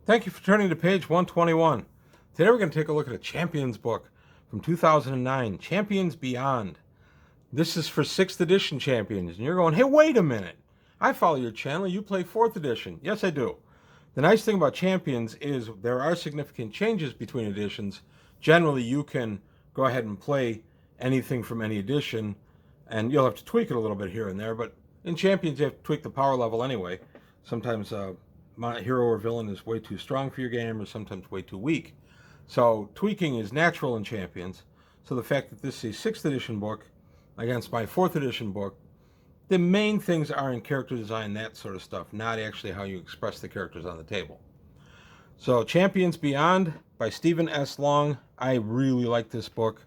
Thank you for turning to page 121. Today we're going to take a look at a Champions book from 2009, Champions Beyond. This is for 6th edition Champions, and you're going, hey, wait a minute. I follow your channel, you play 4th edition. Yes, I do. The nice thing about Champions is there are significant changes between editions. Generally, you can go ahead and play anything from any edition, and you'll have to tweak it a little bit here and there, but in Champions, you have to tweak the power level anyway. Sometimes my hero or villain is way too strong for your game, or sometimes way too weak. So tweaking is natural in Champions. So the fact that this is a 6th edition book against my 4th edition book, the main things are in character design, that sort of stuff, not actually how you express the characters on the table. So Champions Beyond by Stephen S. Long. I really like this book.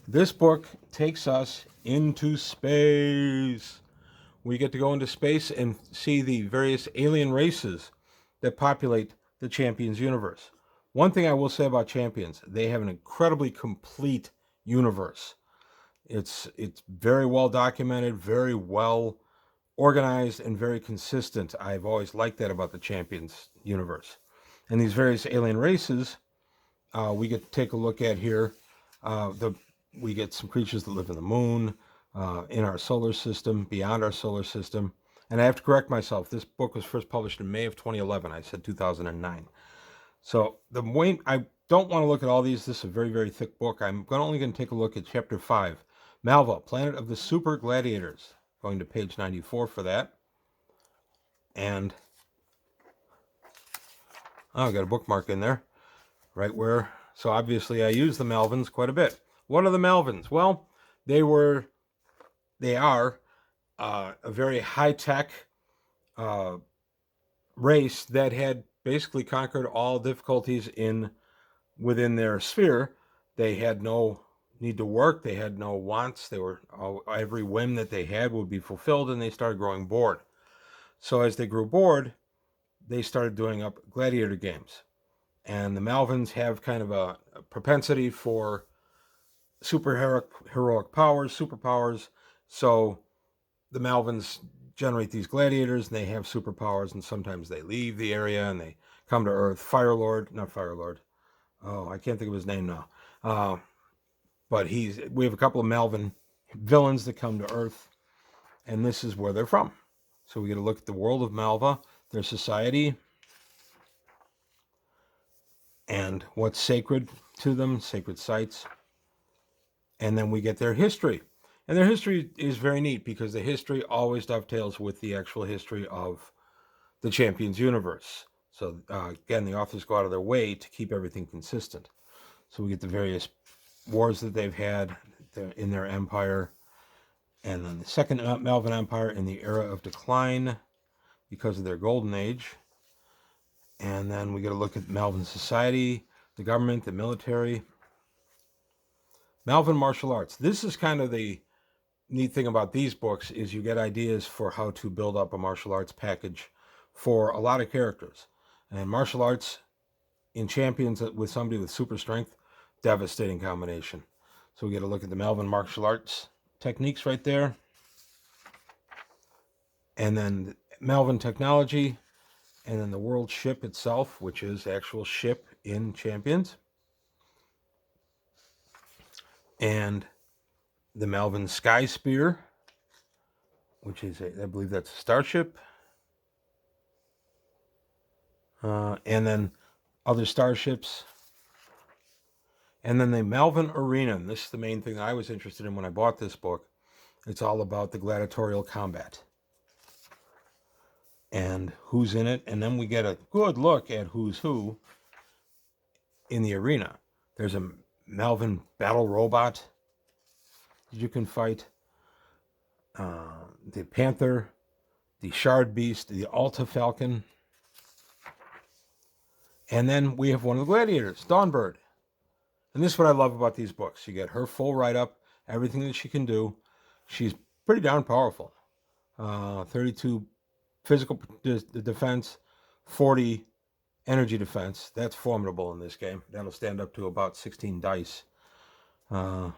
This book takes us into space. We get to go into space and see the various alien races that populate the Champions universe. One thing I will say about Champions, they have an incredibly complete universe. It's very well documented, very well organized, and very consistent. I've always liked that about the Champions universe. And these various alien races, we get to take a look at here. We get some creatures that live in the moon, in our solar system, beyond our solar system. And I have to correct myself. This book was first published in May of 2011. I said 2009. So I don't want to look at all these. This is a very, very thick book. I'm only going to take a look at Chapter 5, Malva, Planet of the Super Gladiators. Going to page 94 for that. And I got a bookmark in there, right where. So obviously I use the Malvans quite a bit. What are the Malvans? Well, they are a very high-tech race that had basically conquered all difficulties within their sphere. They had no need to work. They had no wants. Every whim that they had would be fulfilled, and they started growing bored. So as they grew bored, they started doing up gladiator games. And the Malvans have kind of a propensity for heroic powers, superpowers. So the Malvans generate these gladiators, and they have superpowers, and sometimes they leave the area and they come to Earth. Not Firelord. Oh, I can't think of his name now. But we have a couple of Malvan villains that come to Earth, and this is where they're from. So we get a look at the world of Malva, their society, and what's sacred to them, sacred sites. And then we get their history. And their history is very neat because the history always dovetails with the actual history of the Champions universe. So again, the authors go out of their way to keep everything consistent. So we get the various wars that they've had in their empire, and then the Second Malvan Empire in the era of decline because of their golden age. And then we get a look at Malvan society, the government, the military. Malvan martial arts. This is kind of the neat thing about these books is you get ideas for how to build up a martial arts package for a lot of characters. And martial arts in Champions with somebody with super strength, devastating combination. So we get a look at the Malvan martial arts techniques right there. And then Malvan technology, and then the world ship itself, which is actual ship in Champions. And the Malvan Sky Spear, which is, I believe that's a starship. And then other starships. And then the Malvan Arena. And this is the main thing that I was interested in when I bought this book. It's all about the gladiatorial combat and who's in it. And then we get a good look at who's who in the arena. There's a Malvan battle robot that you can fight. The Panther, the Shard Beast, the Alta Falcon. And then we have one of the gladiators, Dawnbird. And this is what I love about these books. You get her full write-up, everything that she can do. She's pretty darn powerful. 32 physical defense, 40 energy defense. That's formidable in this game. That'll stand up to about 16 dice. And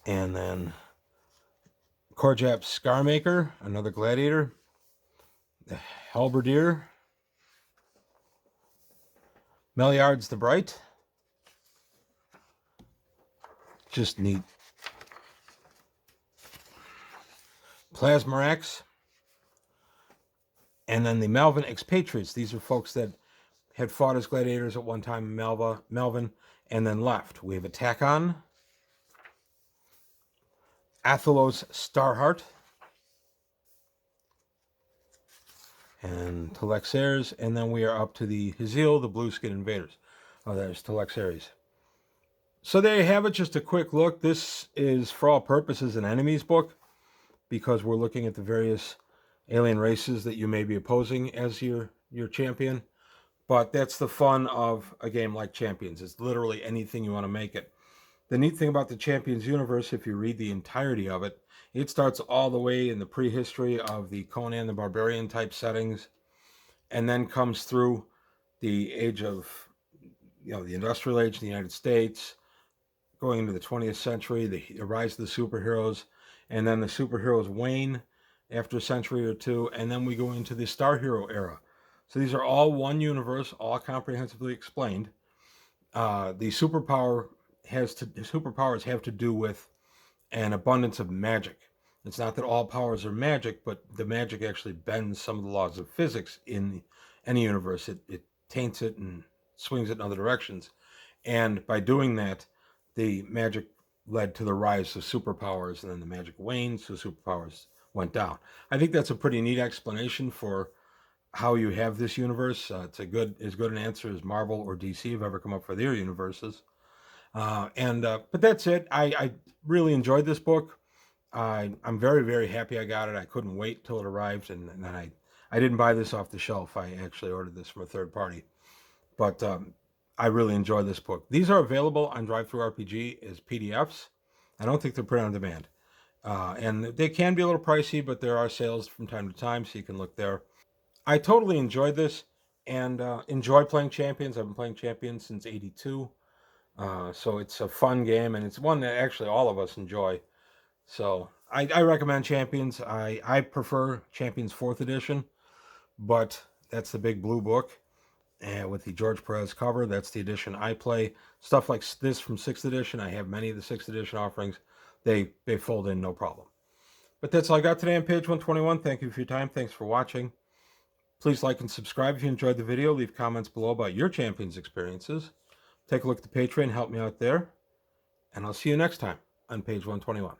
then Korjap Scarmaker, another gladiator. The Halberdier, Meliards the Bright. Just neat. Plasmarax. And then the Melvin Expatriates. These are folks that had fought as gladiators at one time in Melvin and then left. We have Attack-On. Athelos Starheart. And Telexares. And then we are up to the Hazil, the Blue Skin Invaders. Oh, there's Telexares. So there you have it, just a quick look. This is, for all purposes, an enemies book because we're looking at the various alien races that you may be opposing as your champion. But that's the fun of a game like Champions. It's literally anything you want to make it. The neat thing about the Champions universe, if you read the entirety of it, it starts all the way in the prehistory of the Conan the Barbarian type settings, and then comes through the age of, the industrial age in the United States, going into the 20th century, the rise of the superheroes, and then the superheroes wane after a century or two, and then we go into the Star Hero era. So these are all one universe, all comprehensively explained. The superpowers have to do with an abundance of magic. It's not that all powers are magic, but the magic actually bends some of the laws of physics in any universe. It taints it and swings it in other directions. And by doing that, the magic led to the rise of superpowers, and then the magic waned, so superpowers went down. I think that's a pretty neat explanation for how you have this universe. It's as good an answer as Marvel or DC have ever come up for their universes. But that's it. I really enjoyed this book. I'm very, very happy I got it. I couldn't wait till it arrived, and then I didn't buy this off the shelf. I actually ordered this from a third party. But I really enjoy this book. These are available on DriveThruRPG as PDFs. I don't think they're print on demand. And they can be a little pricey, but there are sales from time to time, so you can look there. I totally enjoyed this and enjoy playing Champions. I've been playing Champions since '82. So it's a fun game, and it's one that actually all of us enjoy. So I recommend Champions. I prefer Champions 4th edition, but that's the big blue book. And with the George Perez cover, that's the edition I play. Stuff like this from 6th edition, I have many of the 6th edition offerings. They fold in no problem. But that's all I got today on page 121. Thank you for your time. Thanks for watching. Please like and subscribe if you enjoyed the video. Leave comments below about your Champions experiences. Take a look at the Patreon. Help me out there. And I'll see you next time on page 121.